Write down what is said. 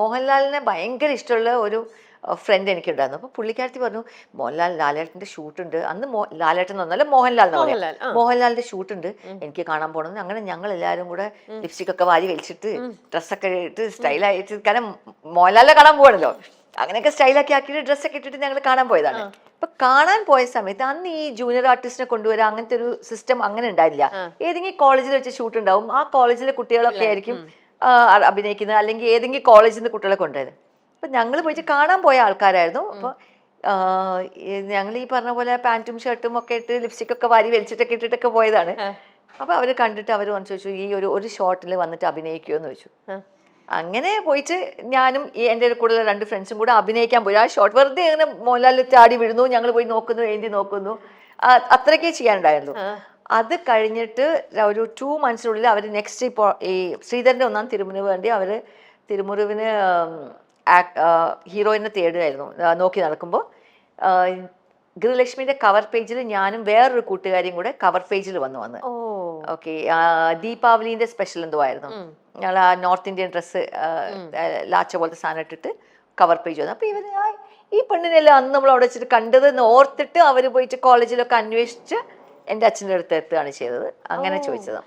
മോഹൻലാലിനെ ഭയങ്കര ഇഷ്ടമുള്ള ഒരു ഫ്രണ്ട് എനിക്കുണ്ടായിരുന്നു. അപ്പോൾ പുള്ളിക്കാരത്തി പറഞ്ഞു, ലാലേട്ടൻ്റെ ഷൂട്ടുണ്ട്. അന്ന് ലാലേട്ടൻ എന്ന് പറഞ്ഞാൽ മോഹൻലാൽ എന്ന് പറയാം. മോഹൻലാലിൻ്റെ ഷൂട്ടുണ്ട്, എനിക്ക് കാണാൻ പോകണമെന്ന്. അങ്ങനെ ഞങ്ങൾ എല്ലാവരും കൂടെ ലിപ്സ്റ്റിക് ഒക്കെ വാരി വലിച്ചിട്ട് ഡ്രസ്സൊക്കെ ഇട്ട് സ്റ്റൈലായിട്ട്, കാരണം മോഹൻലാലിനെ കാണാൻ പോകണല്ലോ, അങ്ങനെയൊക്കെ സ്റ്റൈലാക്കി ആക്കിയിട്ട് ഡ്രസ്സൊക്കെ ഇട്ടിട്ട് ഞങ്ങൾ കാണാൻ പോയതാണ്. അപ്പൊ കാണാൻ പോയ സമയത്ത് അന്ന് ഈ ജൂനിയർ ആർട്ടിസ്റ്റിനെ കൊണ്ടുവരാൻ അങ്ങനത്തെ ഒരു സിസ്റ്റം അങ്ങനെ ഉണ്ടായില്ല. ഏതെങ്കിലും കോളേജിൽ വെച്ച് ഷൂട്ട് ഉണ്ടാവും, ആ കോളേജിലെ കുട്ടികളൊക്കെ ആയിരിക്കും അഭിനയിക്കുന്നത്, അല്ലെങ്കിൽ ഏതെങ്കിലും കോളേജിൽ നിന്ന് കുട്ടികളെ കൊണ്ടുവരുന്നത്. അപ്പം ഞങ്ങൾ പോയിട്ട് കാണാൻ പോയ ആൾക്കാരായിരുന്നു. അപ്പോൾ ഞങ്ങൾ ഈ പറഞ്ഞ പോലെ പാൻറ്റും ഷർട്ടും ഒക്കെ ഇട്ട് ലിപ്സ്റ്റിക് ഒക്കെ വാരി വലിച്ചിട്ടൊക്കെ ഇട്ടിട്ടൊക്കെ പോയതാണ്. അപ്പോൾ അവർ കണ്ടിട്ട് അവർ വന്ന് ചോദിച്ചു, ഈ ഒരു ഷോട്ടിൽ വന്നിട്ട് അഭിനയിക്കുമോ എന്ന് ചോദിച്ചു. അങ്ങനെ പോയിട്ട് ഞാനും എൻ്റെ കൂടെ 2 ഫ്രണ്ട്സും കൂടെ അഭിനയിക്കാൻ പോയി. ആ ഷോട്ട് വെറുതെ അങ്ങനെ മോഹൻലാലിൽ ചാടി വീഴുന്നു, ഞങ്ങൾ പോയി നോക്കുന്നു, എഴുതി നോക്കുന്നു, അത്രയൊക്കെ ചെയ്യാനുണ്ടായിരുന്നു. അത് കഴിഞ്ഞിട്ട് ഒരു 2 മന്ത്സിനുള്ളിൽ അവർ നെക്സ്റ്റ് ഇപ്പോൾ ഈ ശ്രീധരൻ്റെ 1-ാം തിരുമുറിവ് വേണ്ടി അവർ തിരുമുറിവിന് ഹീറോയിനെ തേടുമായിരുന്നു. നോക്കി നടക്കുമ്പോൾ ഗൃഹലക്ഷ്മിയുടെ കവർ പേജിൽ ഞാനും വേറൊരു കൂട്ടുകാരിയും കൂടെ കവർ പേജിൽ വന്ന് ഓക്കെ, ദീപാവലിന്റെ സ്പെഷ്യൽ എന്തോ ആയിരുന്നു. ഞങ്ങൾ ആ നോർത്ത് ഇന്ത്യൻ ഡ്രസ്സ് ലാച്ച പോലത്തെ സാധനം ഇട്ടിട്ട് കവർ പേജ് വന്നു. അപ്പോൾ ഇവര് ഈ പെണ്ണിനെല്ലാം അന്ന് നമ്മൾ അവിടെ വെച്ചിട്ട് കണ്ടതെന്ന് ഓർത്തിട്ട് അവർ പോയിട്ട് കോളേജിലൊക്കെ അന്വേഷിച്ച് എൻ്റെ അച്ഛൻ്റെ അടുത്ത് എത്തുകയാണ് ചെയ്തത്. അങ്ങനെ ചോദിച്ചത്.